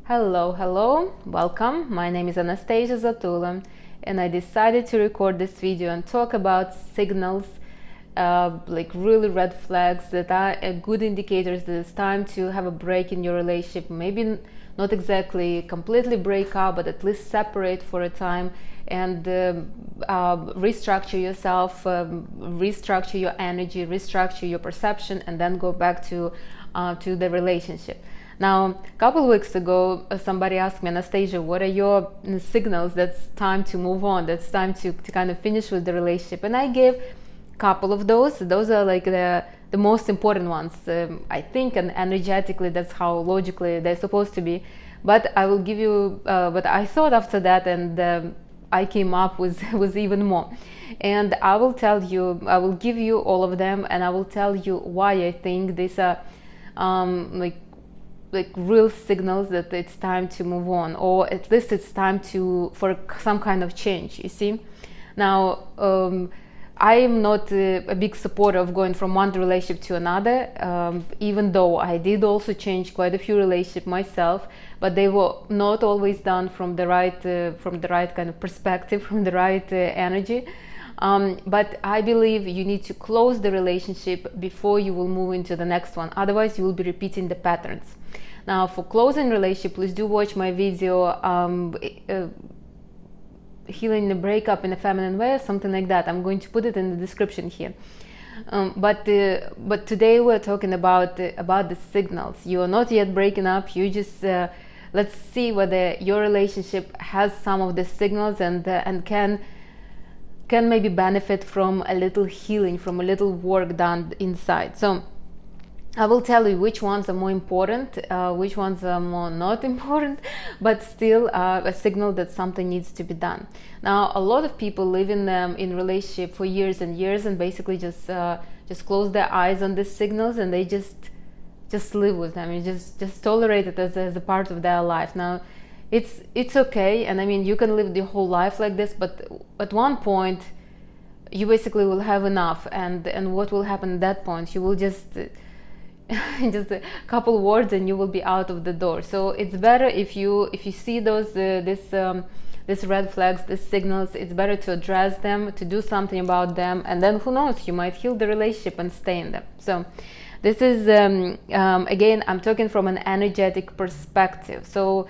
Hello, welcome. My name is Anastasia Zatula, and I decided to record this video and talk about signals, like really red flags that are good indicators that it's time to have a break in your relationship. Maybe not exactly completely break up, but at least separate for a time and restructure yourself, restructure your energy, restructure your perception, and then go back to the relationship. Now, a couple of weeks ago, somebody asked me, Anastasia, what are your signals that's time to move on, that's time to kind of finish with the relationship? And I gave a couple of those. Those are like the most important ones, I think, and energetically, that's how logically they're supposed to be. But I will give you, what I thought after that, and I came up with even more. And I will tell you, I will give you all of them, and I will tell you why I think these are like real signals that it's time to move on, or at least it's time for some kind of change. You see, now I am not a big supporter of going from one relationship to another, even though I did also change quite a few relationships myself, but they were not always done from the right kind of perspective, from the right energy. But I believe you need to close the relationship before you will move into the next one. Otherwise, you will be repeating the patterns. Now, for closing relationship, please do watch my video, healing the breakup in a feminine way, or something like that. I'm going to put it in the description here. But today we're talking about the signals. You are not yet breaking up. You just let's see whether your relationship has some of the signals and can maybe benefit from a little healing, from a little work done inside. So I will tell you which ones are more important, which ones are more not important, but still a signal that something needs to be done. Now, a lot of people live in relationship for years and years, and basically just close their eyes on these signals, and they just live with them. You just tolerate it as a part of their life. Now, it's okay, and I mean, you can live the whole life like this, but at one point you basically will have enough, and what will happen at that point? You will just a couple words and you will be out of the door. So it's better if you see those these red flags, these signals, it's better to address them, to do something about them, and then who knows, you might heal the relationship and stay in them. So this is again, I'm talking from an energetic perspective. So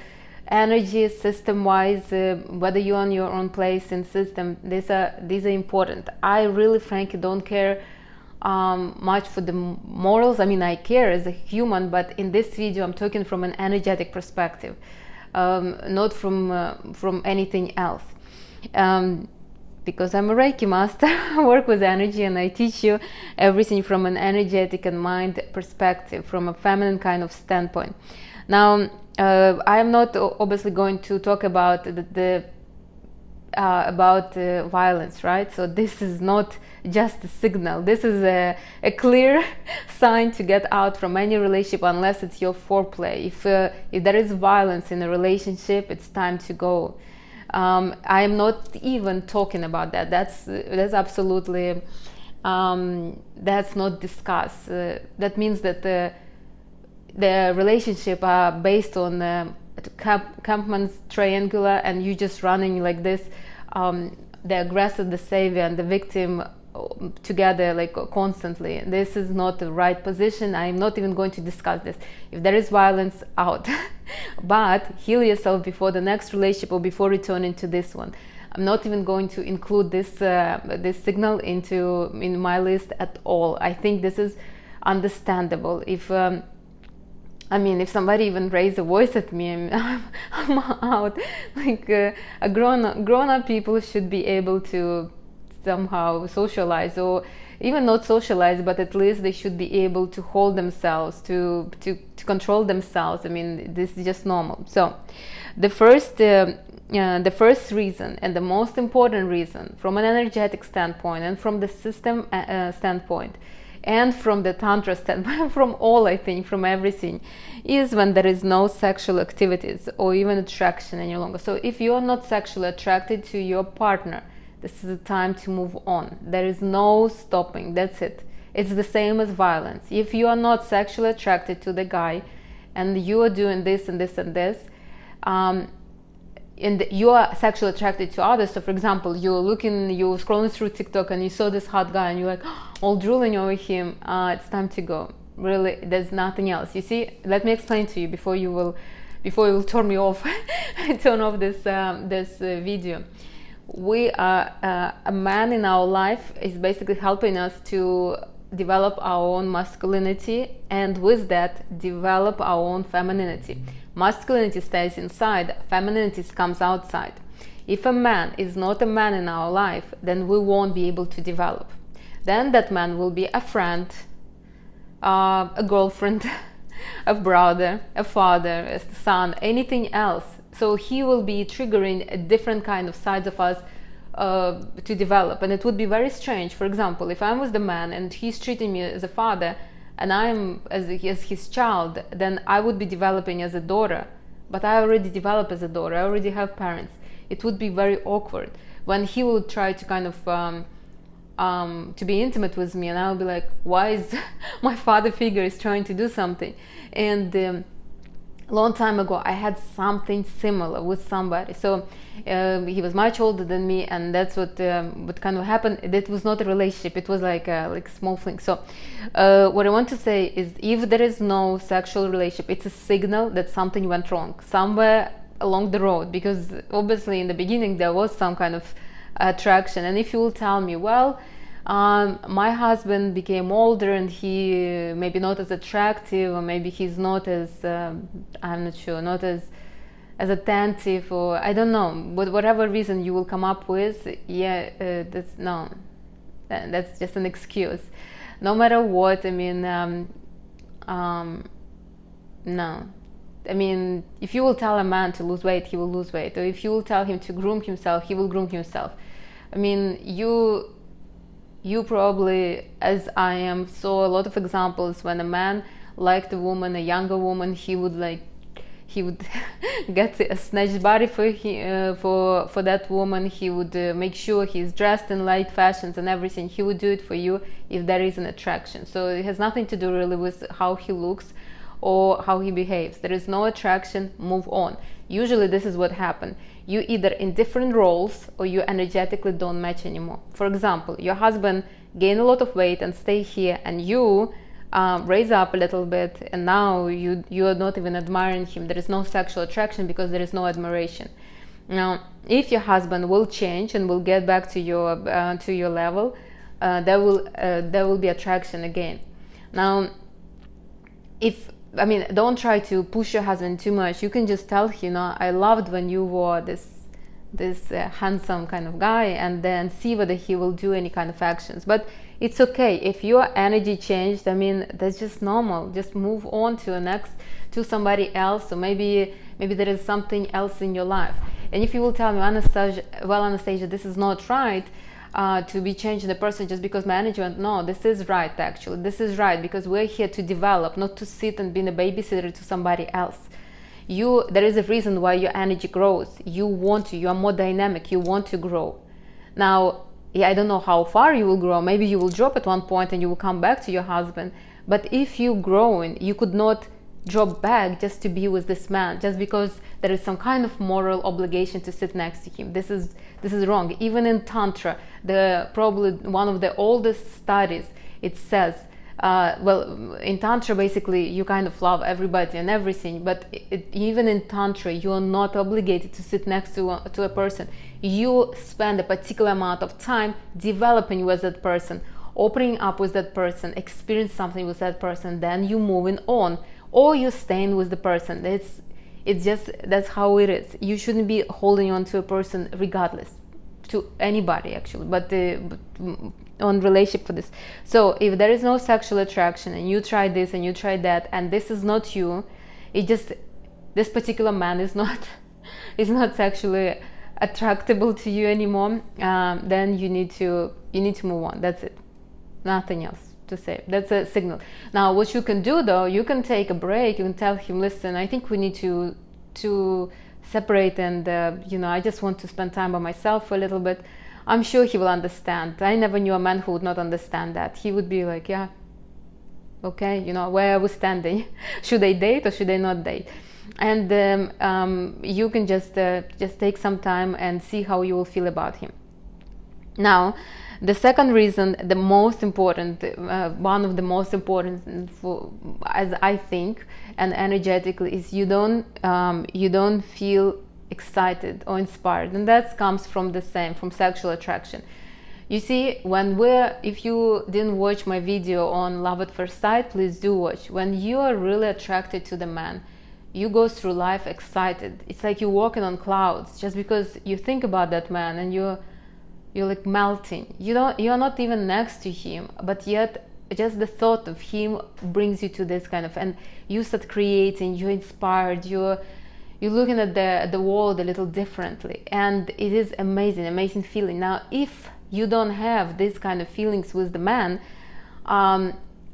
energy system wise, whether you're on your own place in system, these are important. I really frankly don't care much for the morals. I mean, I care as a human, but in this video I'm talking from an energetic perspective, not from anything else, because I'm a Reiki master. I work with energy, and I teach you everything from an energetic and mind perspective, from a feminine kind of standpoint. Now, I am not obviously going to talk about about violence, right? So this is not just a signal. This is a clear sign to get out from any relationship, unless it's your foreplay. If there is violence in a relationship, it's time to go. I am not even talking about that. That's absolutely that's not discussed. That means that the relationship are based on Kampman's triangular, and you just running like this, the aggressor, the savior, and the victim together, like constantly. This is not the right position. I'm not even going to discuss this. If there is violence, out. But heal yourself before the next relationship or before returning to this one. I'm not even going to include this signal in my list at all. I think this is understandable. If if somebody even raised a voice at me, I'm out. Like a grown-up people should be able to somehow socialize, or even not socialize, but at least they should be able to hold themselves, to control themselves. I mean, this is just normal. So the first reason, and the most important reason from an energetic standpoint, and from the system standpoint, and from the tantra standpoint, from all, I think, from everything, is when there is no sexual activities or even attraction any longer. So if you are not sexually attracted to your partner, this is the time to move on. There is no stopping. That's it. It's the same as violence. If you are not sexually attracted to the guy, and you are doing this and this and this, and you are sexually attracted to others. So for example, you're scrolling through TikTok and you saw this hot guy and you're like all drooling over him. It's time to go. Really, there's nothing else. You see, let me explain to you before you will turn me off, turn off this video. We are a man in our life is basically helping us to develop our own masculinity, and with that develop our own femininity. Masculinity stays inside, femininity comes outside. If a man is not a man in our life, then we won't be able to develop. Then that man will be a friend, a girlfriend, a brother, a father, a son, anything else. So he will be triggering a different kind of sides of us to develop, and it would be very strange. For example, if I'm with the man and he's treating me as a father and I'm as his child, then I would be developing as a daughter, but I already develop as a daughter, I already have parents. It would be very awkward when he would try to kind of to be intimate with me, and I'll be like, why is my father figure is trying to do something? And long time ago I had something similar with somebody. So he was much older than me, and that's what kind of happened. It was not a relationship, it was like a small thing. So what I want to say is, if there is no sexual relationship, it's a signal that something went wrong somewhere along the road, because obviously in the beginning there was some kind of attraction. And if you will tell me, well, my husband became older and he maybe not as attractive, or maybe he's not as I'm not sure, not as attentive, or I don't know, but whatever reason you will come up with, that's just an excuse. No matter what, I mean, no. I mean, if you will tell a man to lose weight, he will lose weight. Or if you will tell him to groom himself, he will groom himself. I mean, you probably, as I am, saw a lot of examples when a man liked a woman, a younger woman, he would get a snatched body for that woman. He would make sure he's dressed in light fashions and everything. He would do it for you if there is an attraction. So it has nothing to do really with how he looks or how he behaves. There is no attraction, move on. Usually this is what happens. You either in different roles or you energetically don't match anymore. For example, your husband gained a lot of weight and stay here, and you raise up a little bit, and now you are not even admiring him. There is no sexual attraction because there is no admiration. Now, if your husband will change and will get back to your level, there will be attraction again. Now, don't try to push your husband too much. You can just tell him, I loved when you were this handsome kind of guy, and then see whether he will do any kind of actions. But it's okay if your energy changed. I mean, that's just normal. Just move on to somebody else, or maybe there is something else in your life. And if you will tell me, Anastasia, this is not right, to be changing the person just because my energy went. No, this is right. Actually, this is right, because we're here to develop, not to sit and be a babysitter to somebody else. There is a reason why your energy grows. You are more dynamic, you want to grow. Now, I don't know how far you will grow. Maybe you will drop at one point and you will come back to your husband. But if you're growing, you could not drop back just to be with this man, just because there is some kind of moral obligation to sit next to him. This is wrong. Even in Tantra, probably one of the oldest studies, it says, in Tantra, basically, you kind of love everybody and everything, but even in Tantra, you are not obligated to sit next to a person. You spend a particular amount of time developing with that person, opening up with that person, experience something with that person, then you moving on, or you staying with the person. That's how it is. You shouldn't be holding on to a person regardless, to anybody actually, but on relationship for this. So if there is no sexual attraction and you try this and you try that and this is not you, this particular man is not sexually attractable to you anymore, then you need to move on. That's it. Nothing else to say. That's a signal. Now, what you can do though, you can take a break. You can tell him, listen, I think we need to separate, and I just want to spend time by myself for a little bit. I'm sure he will understand. I never knew a man who would not understand that. He would be like, yeah, okay, where are we standing? Should I date or should I not date? and you can just take some time and see how you will feel about him. Now, the second reason, the most important, one of the most important, as I think, and energetically, is you don't feel excited or inspired, and that comes from from sexual attraction. You see, if you didn't watch my video on love at first sight, please do watch. When you are really attracted to the man, you go through life excited. It's like you're walking on clouds, just because you think about that man and you're like melting. You're not even next to him, but yet just the thought of him brings you to this kind of, and you start creating, you're inspired, you're looking at the world a little differently, and it is amazing feeling. Now, if you don't have this kind of feelings with the man,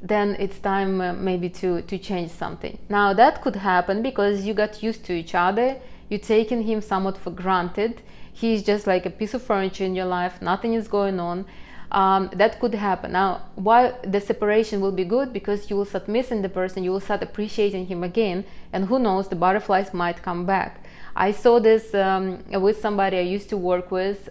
then it's time maybe to change something. Now, that could happen because you got used to each other, you're taking him somewhat for granted. He's just like a piece of furniture in your life, nothing is going on. That could happen. Now, why the separation will be good? Because you will start missing the person, you will start appreciating him again, and who knows, the butterflies might come back. I saw this with somebody I used to work with.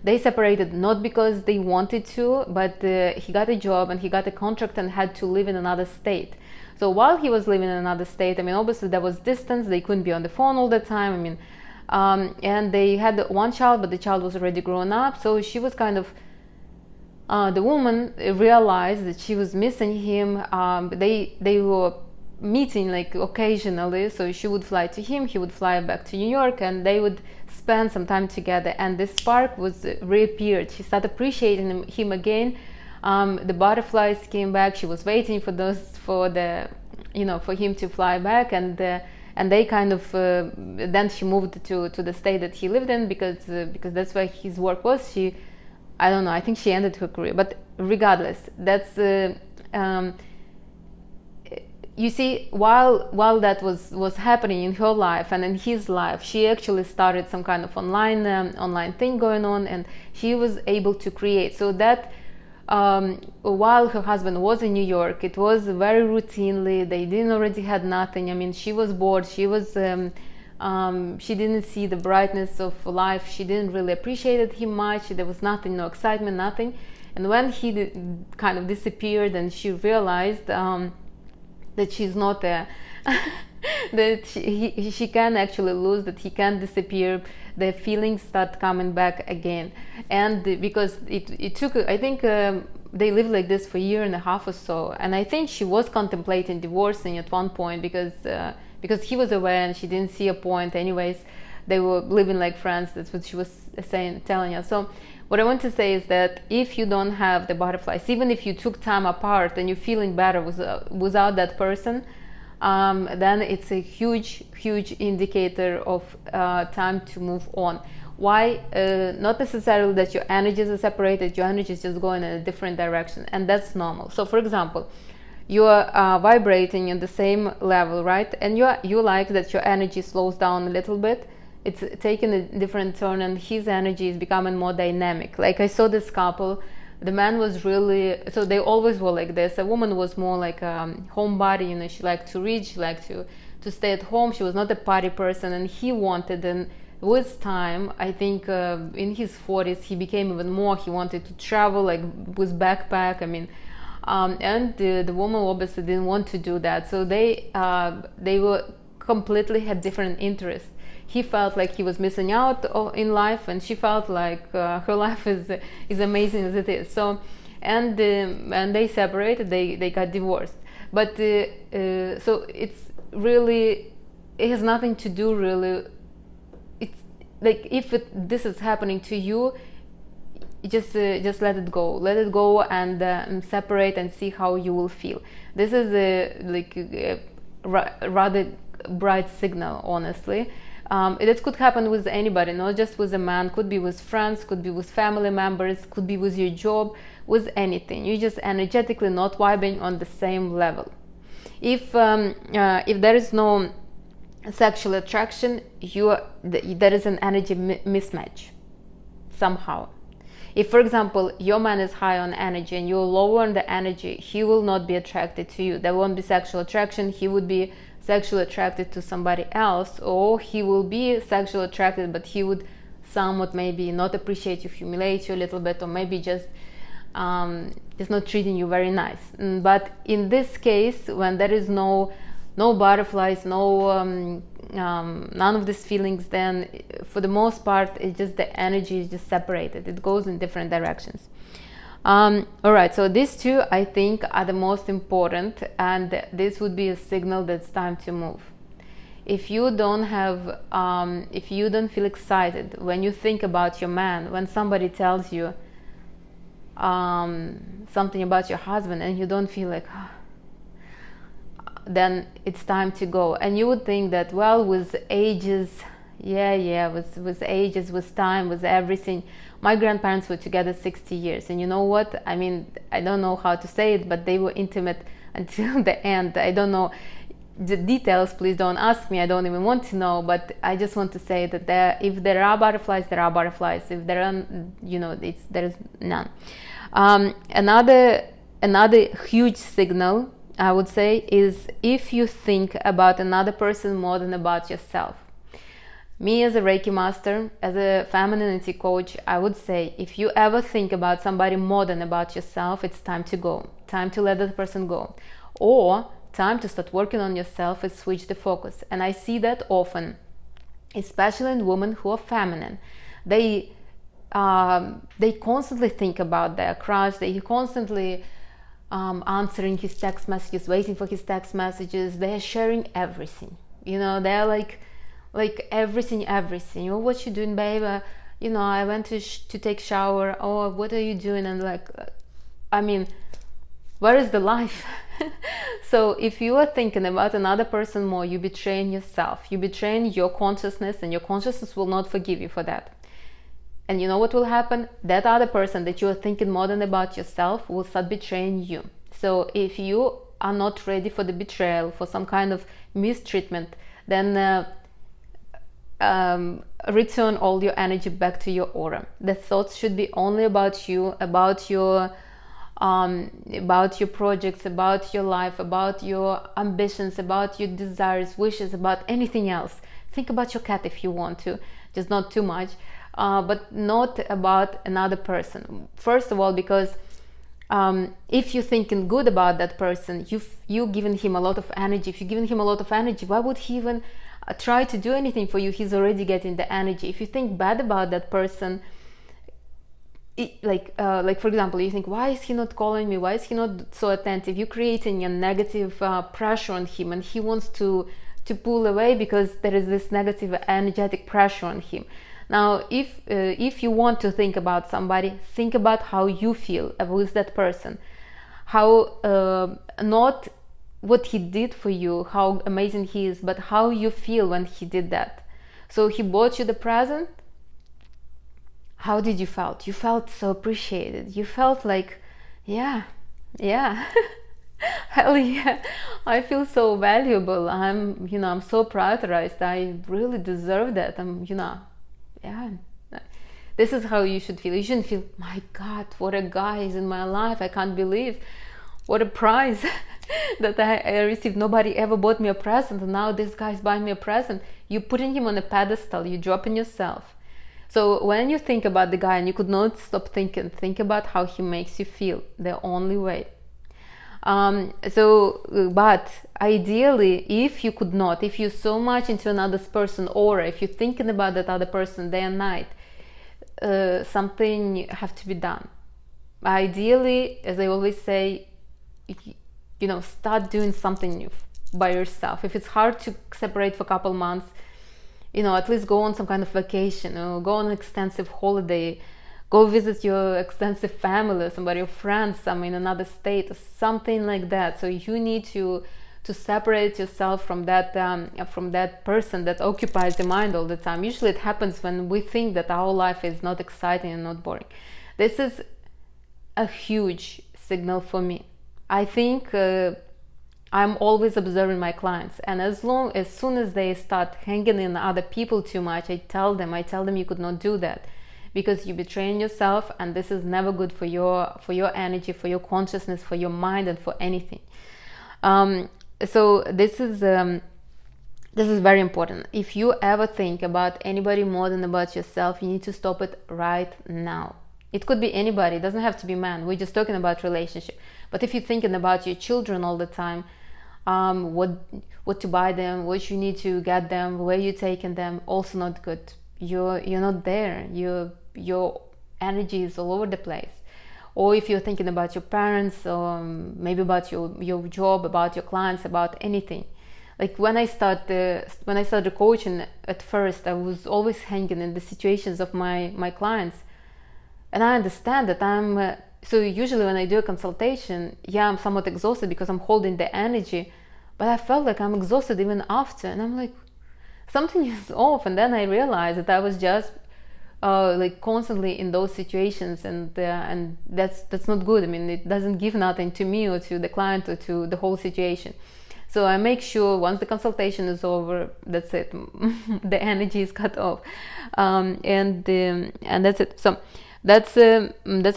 They separated not because they wanted to, but he got a job and he got a contract and had to live in another state. So while he was living in another state, I mean, obviously there was distance, they couldn't be on the phone all the time. I mean, and they had one child, but the child was already grown up. So she was kind of, the woman realized that she was missing him. They were meeting like occasionally, so she would fly to him, he would fly back to New York, and they would spend some time together, and this spark was reappeared. She started appreciating him again. The butterflies came back. She was waiting for him to fly back, and they kind of then she moved to the state that he lived in, because that's where his work was. I don't know, I think she ended her career, but regardless, that's you see, while that was happening in her life and in his life, she actually started some kind of online thing going on, and she was able to create. So that while her husband was in New York, it was very routinely. They didn't already had nothing. I mean, she was bored. She didn't see the brightness of life. She didn't really appreciate him much. There was nothing, no excitement, nothing. And when he kind of disappeared, and she realized that she's not there, that she can actually lose, that he can disappear, the feelings start coming back again. And because it took, I think they lived like this for a year and a half or so, and I think she was contemplating divorcing at one point, because he was away and she didn't see a point. Anyways, they were living like friends. That's what she was telling us. So what I want to say is that if you don't have the butterflies, even if you took time apart and you're feeling better without that person, then it's a huge indicator of time to move on. Why? Not necessarily that your energies are separated, your energy is just going in a different direction, and that's normal. So for example, you are vibrating in the same level, right? And you like that your energy slows down a little bit. It's taking a different turn, and his energy is becoming more dynamic. Like I saw this couple, the man was really, so they always were like this. A woman was more like a homebody, she liked to read, she liked to stay at home. She was not a party person, and he wanted, and with time, I think in his 40s, he became even more, he wanted to travel, like with backpack, I mean, and the woman obviously didn't want to do that. So they were completely had different interests. He felt like he was missing out in life, and she felt like her life is amazing as it is. So, and they separated. They got divorced. But so it's really, it has nothing to do really. It's like if this is happening to you, just let it go, and separate and see how you will feel. This is a rather bright signal, honestly. It could happen with anybody, not just with a man. Could be with friends, could be with family members, could be with your job, with anything. You're just energetically not vibing on the same level. If there is no sexual attraction, there is an energy mismatch somehow. If, for example, your man is high on energy and you're lower on the energy, he will not be attracted to you. There won't be sexual attraction. He would be sexually attracted to somebody else, or he will be sexually attracted, but he would somewhat maybe not appreciate you, humiliate you a little bit, or maybe just not treating you very nice. But in this case, when there is no butterflies, none of these feelings, then for the most part, it's just the energy is just separated. It goes in different directions. All right, so these two I think are the most important, and this would be a signal that it's time to move. If you don't feel excited when you think about your man, when somebody tells you something about your husband and you don't feel like, then it's time to go. And you would think that, well, with ages, with ages, with time, with everything. My grandparents were together 60 years, and you know what? I mean, I don't know how to say it, but they were intimate until the end. I don't know the details, please don't ask me, I don't even want to know, but I just want to say that if there are butterflies, there are butterflies. If there are, there is none. Another huge signal, I would say, is if you think about another person more than about yourself. Me as a Reiki master, as a femininity coach, I would say if you ever think about somebody more than about yourself, it's time to go, time to let that person go, or time to start working on yourself and switch the focus. And I see that often, especially in women who are feminine. They constantly think about their crush. They constantly answering his text messages, waiting for his text messages. They're sharing everything. They're like everything. Oh, what you doing, babe? I went to take shower. Oh, what are you doing? And where is the life? So if you are thinking about another person more, you're betraying yourself. You're betraying your consciousness, and your consciousness will not forgive you for that. And you know what will happen? That other person that you are thinking more than about yourself will start betraying you. So if you are not ready for the betrayal, for some kind of mistreatment, then return all your energy back to your aura. The thoughts should be only about you, about your projects, about your life, about your ambitions, about your desires, wishes, about anything else. Think about your cat if you want to, just not too much, but not about another person. First of all, because if you're thinking good about that person, you've given him a lot of energy. If you've given him a lot of energy, why would he even try to do anything for you? He's already getting the energy. If you think bad about that person, for example, you think, why is he not calling me? Why is he not so attentive? You're creating a negative pressure on him, and he wants to pull away because there is this negative energetic pressure on him. Now, if you want to think about somebody, think about how you feel with that person. How not what he did for you, how amazing he is, but how you feel when he did that. So he bought you the present. How did you felt? You felt so appreciated. You felt like, yeah, hell yeah, I feel so valuable. I'm so prioritized. I really deserve that. Yeah. This is how you should feel. You shouldn't feel, my God, what a guy is in my life. I can't believe what a prize that I received. Nobody ever bought me a present, and now this guy's buying me a present. You're putting him on a pedestal. You're dropping yourself. So when you think about the guy and you could not stop thinking, think about how he makes you feel. The only way. But ideally, if you're so much into another person's aura, if you're thinking about that other person day and night, something have to be done. Ideally, as I always say, start doing something by yourself. If it's hard to separate for a couple months, at least go on some kind of vacation, or go on an extensive holiday, go visit your extensive family, somebody, your friends, in another state, or something like that. So you need to separate yourself from that person that occupies your mind all the time. Usually it happens when we think that our life is not exciting and not boring. This is a huge signal for me. I think I'm always observing my clients, and as soon as they start hanging in other people too much, I tell them you could not do that, because you're betraying yourself, and this is never good for your energy, for your consciousness, for your mind, and for anything. So this is This is very important. If you ever think about anybody more than about yourself, you need to stop it right now. It could be anybody, it doesn't have to be man. We're just talking about relationship. But if you're thinking about your children all the time, what to buy them, what you need to get them, where you're taking them, also not good. You're not there. Your energy is all over the place. Or if you're thinking about your parents, or maybe about your job, about your clients, about anything. Like when I started coaching, at first I was always hanging in the situations of my clients, and I understand that so usually when I do a consultation, yeah, I'm somewhat exhausted because I'm holding the energy, but I felt like I'm exhausted even after, and I'm like, something is off. And then I realized that I was just like constantly in those situations, and that's not good. I mean, it doesn't give nothing to me or to the client or to the whole situation. So I make sure once the consultation is over, that's it. The energy is cut off, and that's it. So that's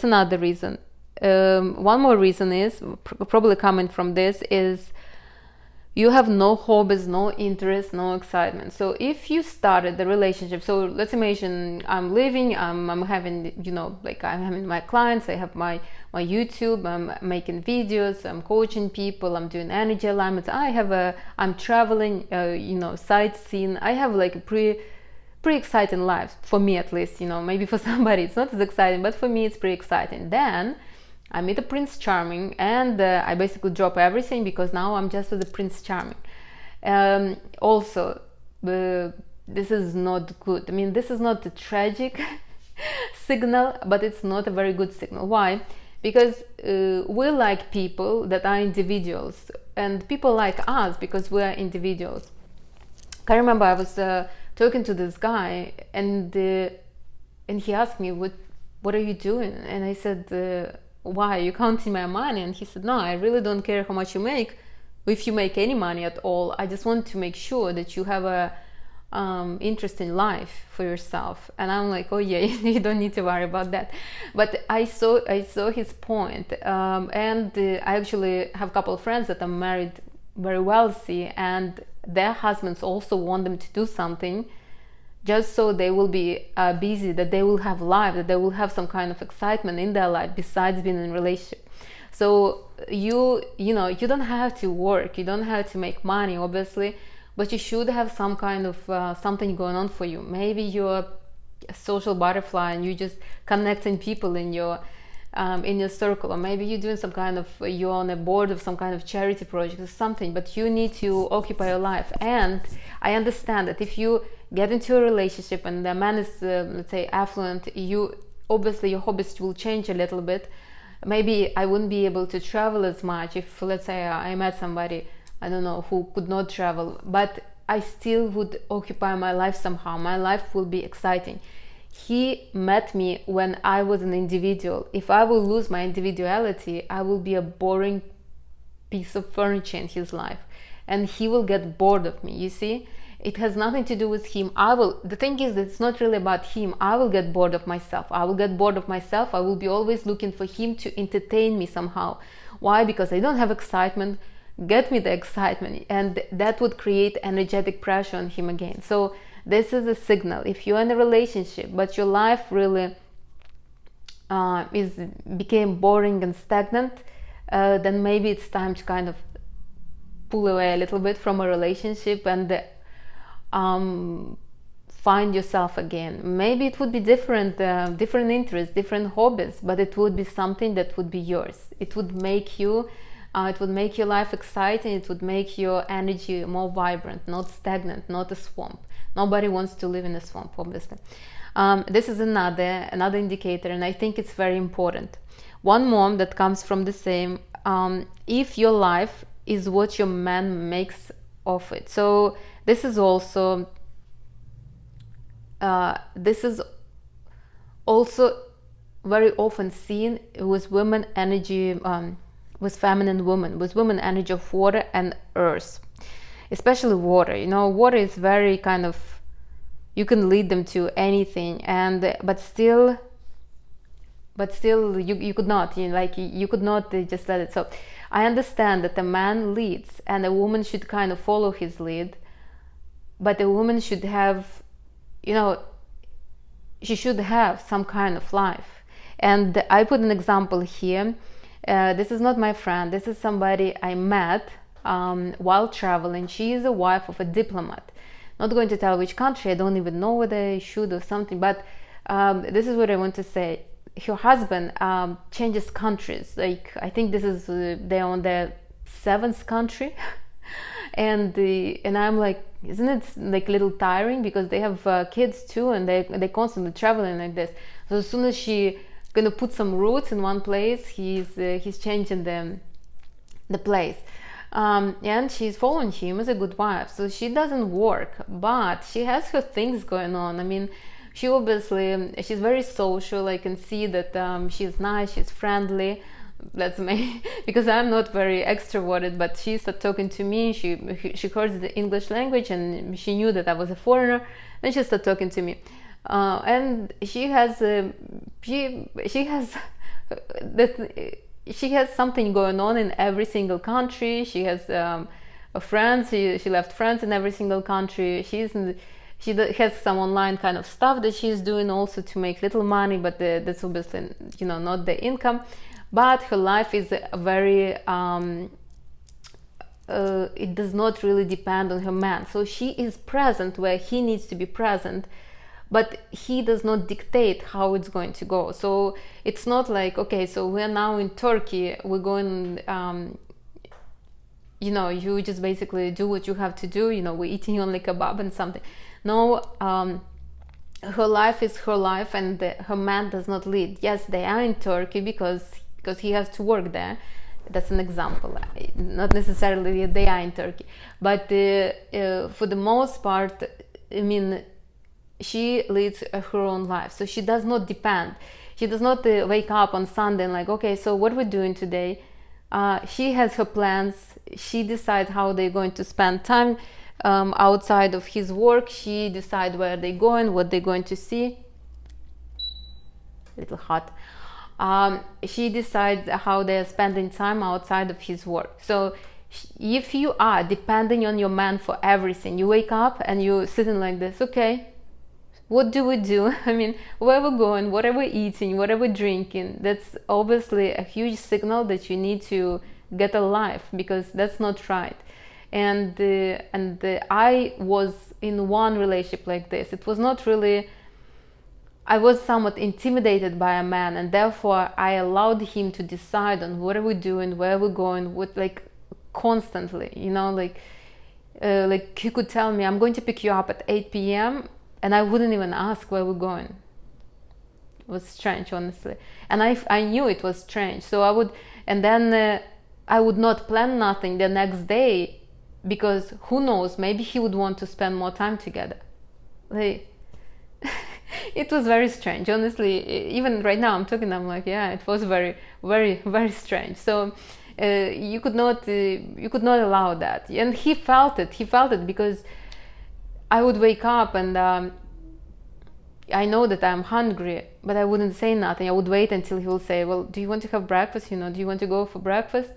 another reason. One more reason is probably coming from this is you have no hobbies, no interest, no excitement. So if you started the relationship, so let's imagine I'm living, I'm having, like I'm having my clients, I have my YouTube, I'm making videos, I'm coaching people, I'm doing energy alignments, I'm traveling, sightseeing. I have like a pretty exciting life, for me at least. Maybe for somebody it's not as exciting, but for me it's pretty exciting. Then I meet a Prince Charming, and I basically drop everything because now I'm just with the Prince Charming. Also, this is not good. I mean, this is not a tragic signal, but it's not a very good signal. Why? Because we like people that are individuals, and people like us because we are individuals. I remember I was talking to this guy, and he asked me, what are you doing? And I said, why, are you counting my money? And he said, no, I really don't care how much you make, if you make any money at all. I just want to make sure that you have a interesting life for yourself. And I'm like, oh yeah, you don't need to worry about that. But I saw his point, and I actually have a couple of friends that are married, very wealthy, and their husbands also want them to do something just so they will be busy, that they will have life, that they will have some kind of excitement in their life besides being in a relationship. So you don't have to work, you don't have to make money, obviously, but you should have some kind of something going on for you. Maybe you're a social butterfly and you just connecting people in your circle, or maybe you're doing some kind of, you're on a board of some kind of charity project or something, but you need to occupy your life. And I understand that if you get into a relationship and the man is let's say affluent, obviously your hobbies will change a little bit. Maybe I wouldn't be able to travel as much if, let's say, I met somebody, I don't know, who could not travel, but I still would occupy my life somehow. My life will be exciting. He met me when I was an individual. If I will lose my individuality, I will be a boring piece of furniture in his life, and he will get bored of me. You see, it has nothing to do with him. The thing is that it's not really about him. I will get bored of myself. I will be always looking for him to entertain me somehow. Why? Because I don't have excitement. Get me the excitement, and that would create energetic pressure on him again. So this is a signal. If you're in a relationship but your life really became boring and stagnant, then maybe it's time to kind of pull away a little bit from a relationship and find yourself again. Maybe it would be different interests, different hobbies, but it would be something that would be yours. It would make your life exciting. It would make your energy more vibrant, not stagnant, not a swamp. Nobody wants to live in a swamp, obviously. This is another indicator, and I think it's very important. One more that comes from the same, if your life is what your man makes of it. So this is also very often seen with women energy, with feminine women, with women energy of water and earth, especially water. Water is very kind of, you can lead them to anything, but still you could not, you could not just let it. So I understand that a man leads and a woman should kind of follow his lead, but a woman should have, you know, she should have some kind of life. And I put an example here. This is not my friend, this is somebody I met while traveling. She is a wife of a diplomat. Not going to tell which country, I don't even know whether I should or something, but this is what I want to say. Her husband changes countries. Like, I think this is they're on their 7th country. and I'm like, isn't it like a little tiring, because they have kids too, and they constantly traveling like this. So as soon as she gonna put some roots in one place, he's changing the place. And she's following him as a good wife. So she doesn't work, but she has her things going on. I mean, she obviously, she's very social. I can see that she's nice, she's friendly. That's me, because I'm not very extroverted, but she started talking to me. She heard the English language, and she knew that I was a foreigner, and she started talking to me. And she has she has something going on in every single country. She has a friend. She left friends in every single country. She has some online kind of stuff that she's doing also to make little money, but that's obviously, you know, not the income. But her life is very it does not really depend on her man. So she is present where he needs to be present, but he does not dictate how it's going to go. So it's not like, okay, so we're now in Turkey, we're going, you know, you just basically do what you have to do, you know, we're eating only kebab and something. No, her life is her life, and her man does not lead. Yes, they are in Turkey because he has to work there. That's an example. Not necessarily they are in Turkey, but for the most part, I mean, she leads her own life. So she does not depend. She does not wake up on Sunday and like, okay, so what we're doing today. She has her plans. She decides how they're going to spend time outside of his work. She decides where they're going, what they're going to see. A little hot. She decides how they're spending time outside of his work. So if you are depending on your man for everything, you wake up and you're sitting like this, okay, what do we do? I mean, where we're going, what are we eating, what are we drinking? That's obviously a huge signal that you need to get a life, because that's not right. And I was in one relationship like this. It was not really, I was somewhat intimidated by a man, and therefore I allowed him to decide on what are we doing, where we're going, what, like, constantly, you know, like he could tell me, I'm going to pick you up at 8 p.m. and I wouldn't even ask where we're going. It was strange, honestly. And I knew it was strange. So I would, and then I would not plan nothing the next day, because who knows, maybe he would want to spend more time together. Like, it was very strange, honestly. Even right now I'm talking, I'm like, yeah, it was very, very, very strange. So you could not allow that. And he felt it because I would wake up and I know that I'm hungry, but I wouldn't say nothing. I would wait until he will say, well, do you want to have breakfast? You know, do you want to go for breakfast?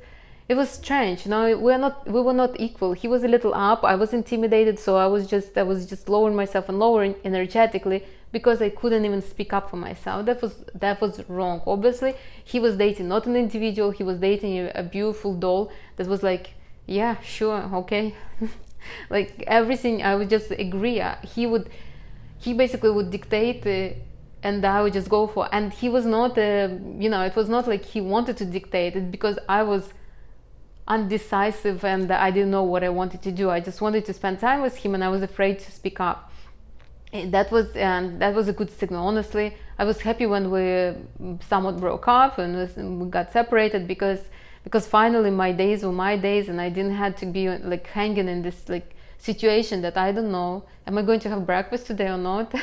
It was strange, you know. We were not equal. He was a little up. I was intimidated, so I was just lowering myself and lowering energetically, because I couldn't even speak up for myself. That was wrong. Obviously, he was dating not an individual. He was dating a beautiful doll that was like, yeah, sure, okay. Like everything, I would just agree. He basically would dictate, and I would just go for. And he was not, you know, it was not like he wanted to dictate it, because I was undecisive and I didn't know what I wanted to do. I just wanted to spend time with him, and I was afraid to speak up. That was a good signal. Honestly, I was happy when we somewhat broke up and we got separated, because finally my days were my days, and I didn't have to be like hanging in this like situation that I don't know, am I going to have breakfast today or not?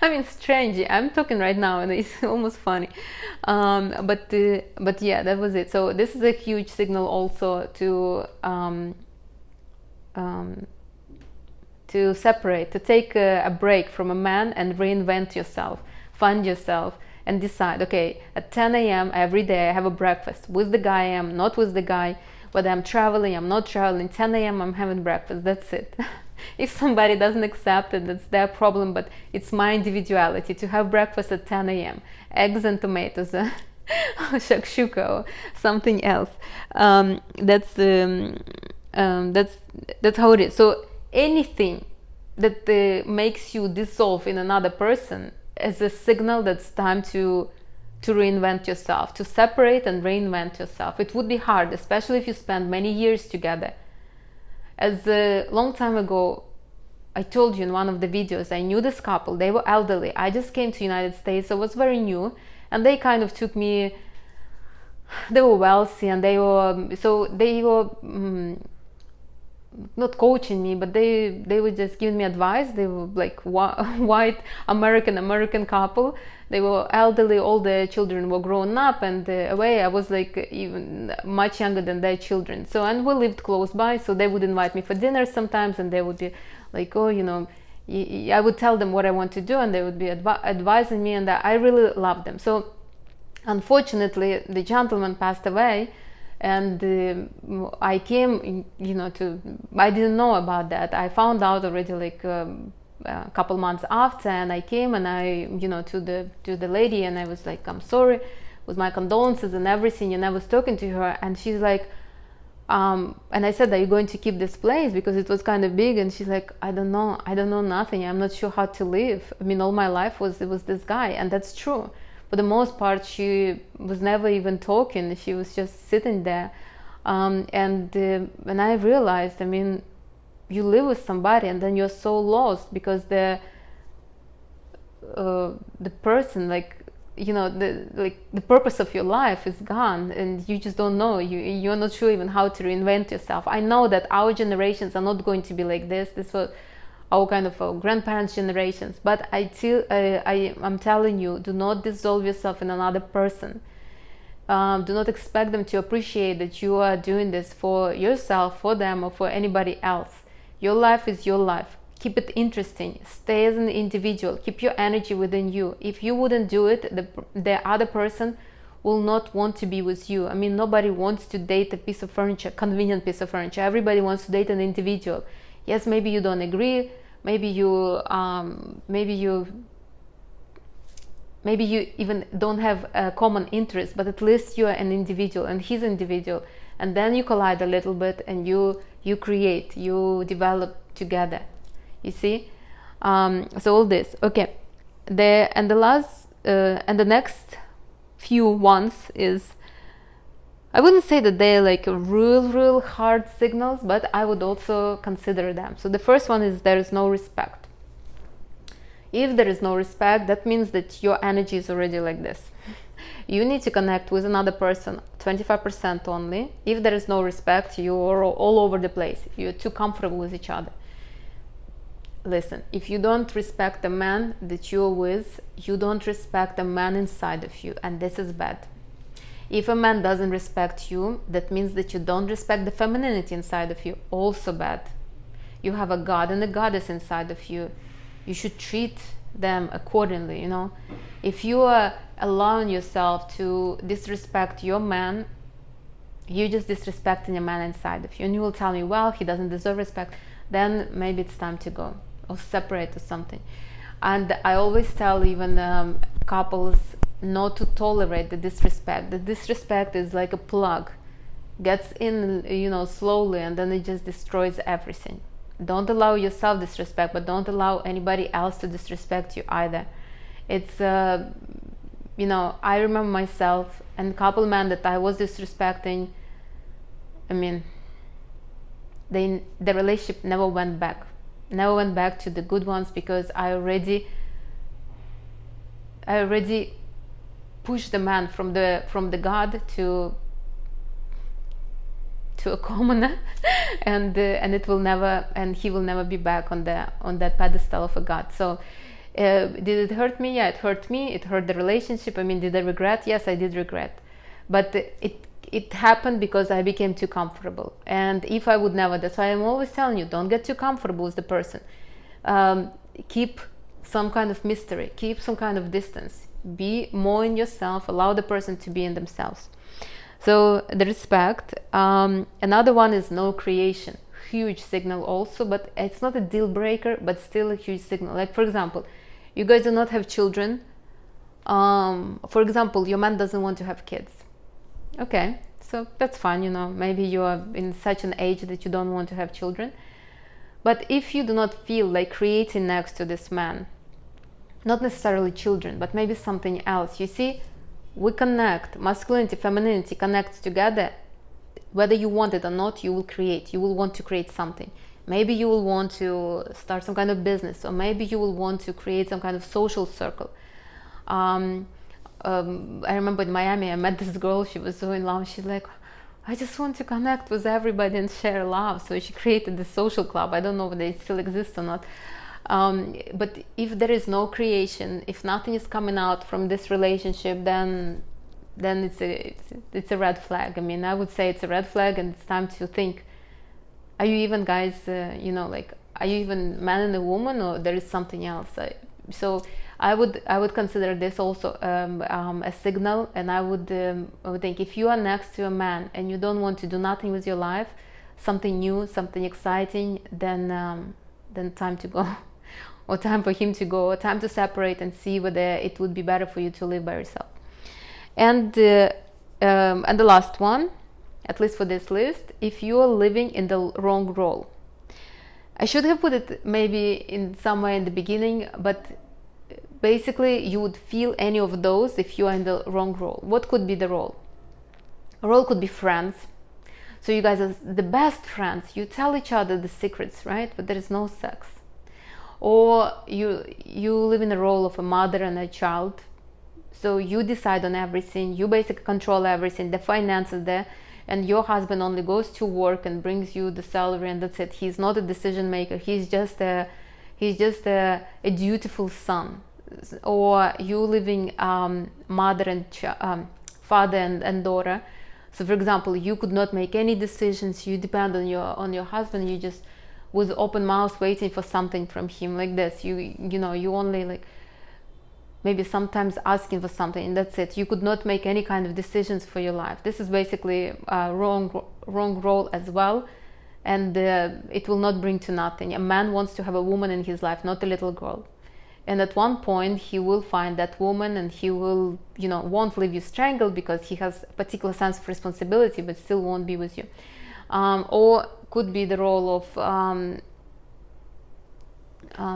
I mean, strange. I'm talking right now and it's almost funny, but yeah, that was it. So this is a huge signal also to separate, to take a break from a man and reinvent yourself, find yourself, and decide, okay, at 10 a.m. every day I have a breakfast with the guy I am, not with the guy, whether I'm traveling, I'm not traveling, 10 a.m. I'm having breakfast, that's it. If somebody doesn't accept it, that's their problem, but it's my individuality to have breakfast at 10 a.m. Eggs and tomatoes, shakshuka or something else. That's how it is. So anything that makes you dissolve in another person is a signal that's time to reinvent yourself, to separate and reinvent yourself. It would be hard, especially if you spend many years together. As a long time ago, I told you in one of the videos, I knew this couple. They were elderly. I just came to United States. I was very new, and they kind of took me. They were wealthy, and they were not coaching me, but they were just giving me advice. They were like white American couple. They were elderly, all their children were grown up, and away I was like even much younger than their children. So, and we lived close by, so they would invite me for dinner sometimes, and they would be like, oh, you know, I would tell them what I want to do, and they would be advising me, and I really loved them. So unfortunately the gentleman passed away, and I came, you know, I didn't know about that. I found out already like a couple months after, and I came and I, you know, to the lady, and I was like, I'm sorry, with my condolences and everything. And I was talking to her, and she's like, and I said, are you going to keep this place, because it was kind of big? And she's like, I don't know nothing. I'm not sure how to live. I mean, all my life was this guy. And that's true. For the most part, she was never even talking. She was just sitting there. And I realized, I mean, you live with somebody and then you're so lost, because the person, like, you know, the purpose of your life is gone, and you just don't know. You're not sure even how to reinvent yourself. I know that our generations are not going to be like this. This was our kind of grandparents' generations. But I'm telling you, do not dissolve yourself in another person. Do not expect them to appreciate that you are doing this for yourself, for them, or for anybody else. Your life is your life. Keep it interesting. Stay as an individual. Keep your energy within you. If you wouldn't do it, the other person will not want to be with you. I mean, nobody wants to date a piece of furniture, convenient piece of furniture. Everybody wants to date an individual. Yes, maybe you don't agree. Maybe you even don't have a common interest, but at least you are an individual and he's an individual. And then you collide a little bit, and you create, you develop together. You see? So all this. Okay. The next few ones is, I wouldn't say that they're like real hard signals, but I would also consider them. So the first one is, there is no respect. If there is no respect, that means that your energy is already like this. You need to connect with another person 25% only. If there is no respect, you are all over the place. You're too comfortable with each other. Listen, if you don't respect the man that you're with, you don't respect the man inside of you, and this is bad. If a man doesn't respect you, that means that you don't respect the femininity inside of you, also bad. You have a god and a goddess inside of you. You should treat them accordingly, you know. If you are allowing yourself to disrespect your man, you're just disrespecting a man inside of you. And you will tell me, well, he doesn't deserve respect. Then maybe it's time to go, or separate or something. And I always tell even couples not to tolerate the disrespect. The disrespect is like a plug, gets in, you know, slowly, and then it just destroys everything. Don't allow yourself disrespect, but don't allow anybody else to disrespect you either. It's you know, I remember myself and couple men that I was disrespecting. I mean, the relationship never went back to the good ones, because I already pushed the man from the god to a commoner, and it will never, and he will never be back on that pedestal of a god. So did it hurt me? Yeah, it hurt me. It hurt the relationship. I mean, did I regret? Yes, I did regret, but it happened because I became too comfortable. And if I would never, that's why I'm always telling you, don't get too comfortable with the person. Keep some kind of mystery, keep some kind of distance, be more in yourself, allow the person to be in themselves. So the respect. Another one is no creation. huge signal also, but it's not a deal breaker, but still a huge signal. Like, for example, you guys do not have children. For example, your man doesn't want to have kids. Okay, so that's fine, you know, maybe you are in such an age that you don't want to have children. But if you do not feel like creating next to this man, not necessarily children, but maybe something else, you see, we connect, masculinity, femininity connects together. Whether you want it or not, you will create, you will want to create something. Maybe you will want to start some kind of business, or maybe you will want to create some kind of social circle. I remember in Miami, I met this girl, she was so in love, she's like, I just want to connect with everybody and share love. So she created the social club. I don't know whether it still exists or not. But if there is no creation, if nothing is coming out from this relationship, then it's a red flag. I mean, I would say it's a red flag, and it's time to think, are you even guys, you know, like, are you even man and a woman, or there is something else? So I would consider this also a signal, and I would think, if you are next to a man and you don't want to do nothing with your life, something new, something exciting, then time to go, or time for him to go, or time to separate and see whether it would be better for you to live by yourself. And the last one, at least for this list, if you are living in the wrong role. I should have put it maybe in somewhere in the beginning, but basically you would feel any of those if you are in the wrong role. What could be the role? A role could be friends. So you guys are the best friends. You tell each other the secrets, right? But there is no sex. Or you live in the role of a mother and a child. So you decide on everything. You basically control everything. The finances there. And your husband only goes to work and brings you the salary, and that's it. He's not a decision maker. He's just a dutiful son. Or you living mother and father and daughter. So for example, you could not make any decisions. You depend on your husband. You just with open mouth waiting for something from him, like this. You know, you only like maybe sometimes asking for something, and that's it. You could not make any kind of decisions for your life. This is basically a wrong role as well, and it will not bring to nothing. A man wants to have a woman in his life, not a little girl. And at one point he will find that woman, and he will, you know, won't leave you strangled because he has a particular sense of responsibility, but still won't be with you. Or could be the role of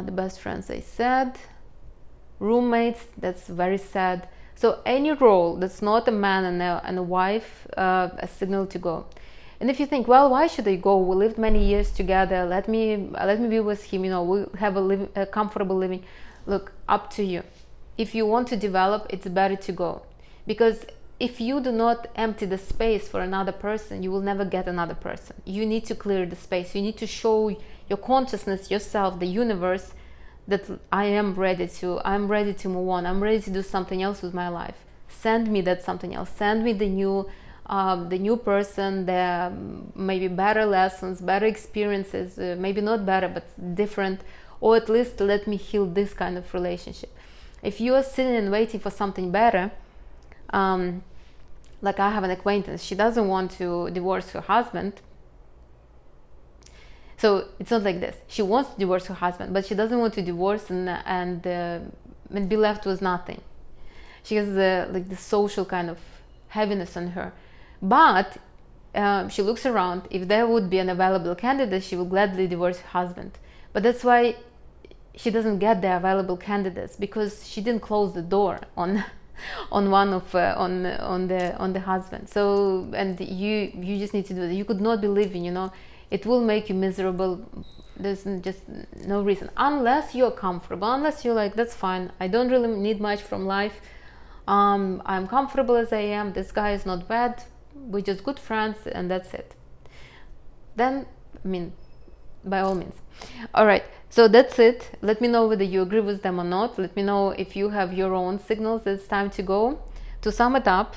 the best friends, I said, roommates. That's very sad. So any role that's not a man and a wife, a signal to go. And if you think, well, why should I go? We lived many years together. Let me be with him. You know, we have a comfortable living. Look, up to you. If you want to develop, it's better to go, because if you do not empty the space for another person, you will never get another person. You need to clear the space. You need to show your consciousness, yourself, the universe, that I'm ready to move on. I'm ready to do something else with my life. Send me that something else. Send me the new person, the maybe better lessons, better experiences, maybe not better, but different, or at least let me heal this kind of relationship. If you are sitting and waiting for something better, like I have an acquaintance, she doesn't want to divorce her husband. So it's not like this. She wants to divorce her husband, but she doesn't want to divorce and be left with nothing. She has like the social kind of heaviness on her. But she looks around. If there would be an available candidate, she will gladly divorce her husband. But that's why she doesn't get the available candidates, because she didn't close the door on one of on the husband. So, and you just need to do that. You could not be living, you know. It will make you miserable. There's just no reason, unless you're comfortable, unless you're like, that's fine, I don't really need much from life, I'm comfortable as I am, this guy is not bad, we're just good friends, and that's it. Then, I mean, by all means. All right, so that's it. Let me know whether you agree with them or not. Let me know if you have your own signals that it's time to go. To sum it up,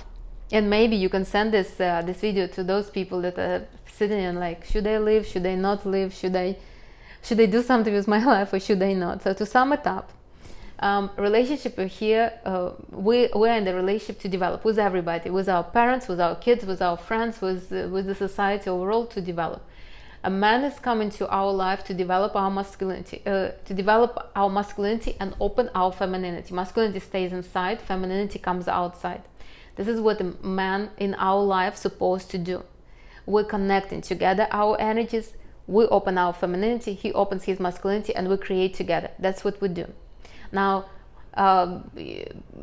and maybe you can send this video to those people that are sitting and like, should I live, should I not live, should I do something with my life, or should I not? So to sum it up, relationship here, we're in the relationship to develop with everybody, with our parents, with our kids, with our friends, with the society overall, to develop. A man is coming to our life to develop our masculinity, and open our femininity. Masculinity stays inside, femininity comes outside. This is what a man in our life is supposed to do. We're connecting together our energies. We open our femininity, he opens his masculinity, and we create together. That's what we do. Now,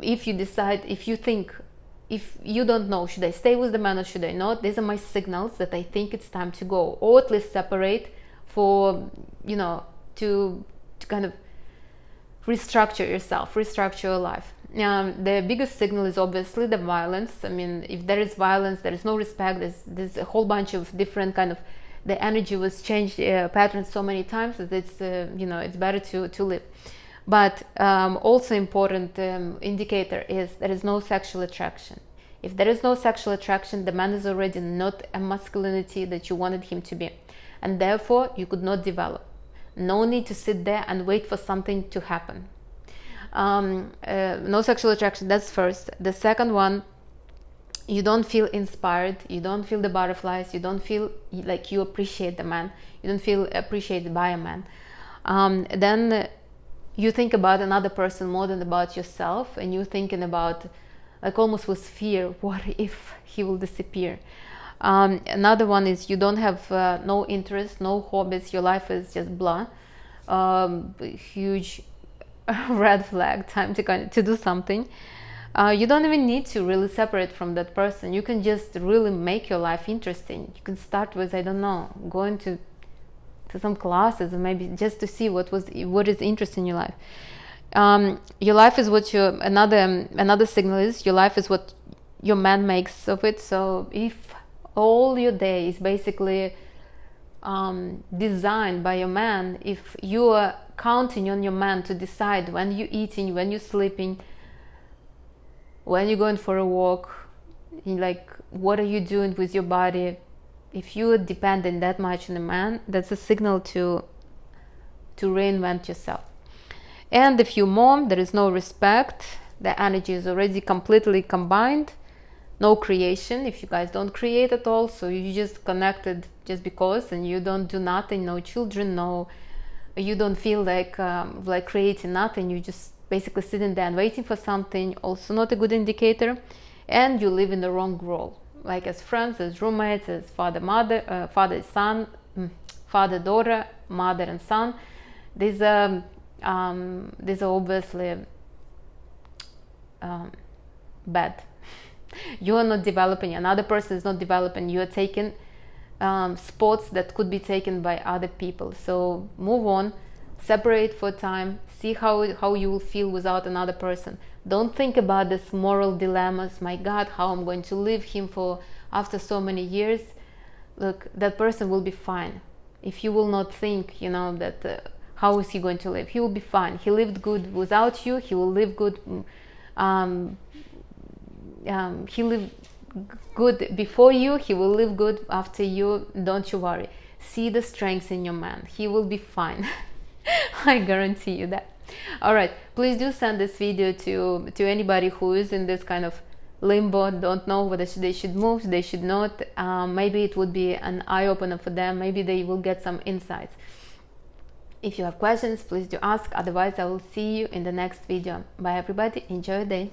if you decide, if you think, if you don't know, should I stay with the man or should I not? These are my signals that I think it's time to go, or at least separate for, you know, to kind of restructure yourself, restructure your life. The biggest signal is obviously the violence. I mean, if there is violence, there is no respect, there's a whole bunch of different kind of, the energy was changed patterns so many times that it's, you know, it's better to live. But also important indicator is there is no sexual attraction. If there is no sexual attraction, the man is already not a masculinity that you wanted him to be, and therefore you could not develop. No need to sit there and wait for something to happen. No sexual attraction, that's first. The second one, you don't feel inspired, you don't feel the butterflies, you don't feel like you appreciate the man, you don't feel appreciated by a man. Then you think about another person more than about yourself, and you're thinking about, like, almost with fear, what if he will disappear? Another one is you don't have no interest, no hobbies, your life is just blah. Huge red flag, time to do something. You don't even need to really separate from that person. You can just really make your life interesting. You can start with, I don't know, going to some classes, or maybe just to see what is interesting in your life. Your life is what another signal is your life is what your man makes of it. So if all your day is basically designed by your man, if you are counting on your man to decide when you're eating, when you're sleeping, when you're going for a walk, like what are you doing with your body, if you are dependent that much on a man, that's a signal to reinvent yourself. And if you're mom, there is no respect, the energy is already completely combined, no creation, if you guys don't create at all, so you just connected just because, and you don't do nothing, no children, no, you don't feel like creating nothing, you just basically sitting there and waiting for something, also not a good indicator. And you live in the wrong role, like as friends, as roommates, as father, son, father, daughter, mother and son. These are obviously bad. You are not developing, another person is not developing, you are taking spots that could be taken by other people. So move on, separate for time, see how you will feel without another person. Don't think about this moral dilemmas, my God, how I'm going to leave him for after so many years. Look, that person will be fine. If you will not think, you know, that how is he going to live? He will be fine. He lived good without you, he will live good. He lived good before you, he will live good after you. Don't you worry. See the strengths in your man, he will be fine. I guarantee you that. All right, please do send this video to anybody who is in this kind of limbo, don't know whether they should move, they should not. Maybe it would be an eye-opener for them, maybe they will get some insights. If you have questions, please do ask, otherwise I will see you in the next video. Bye everybody, enjoy your day.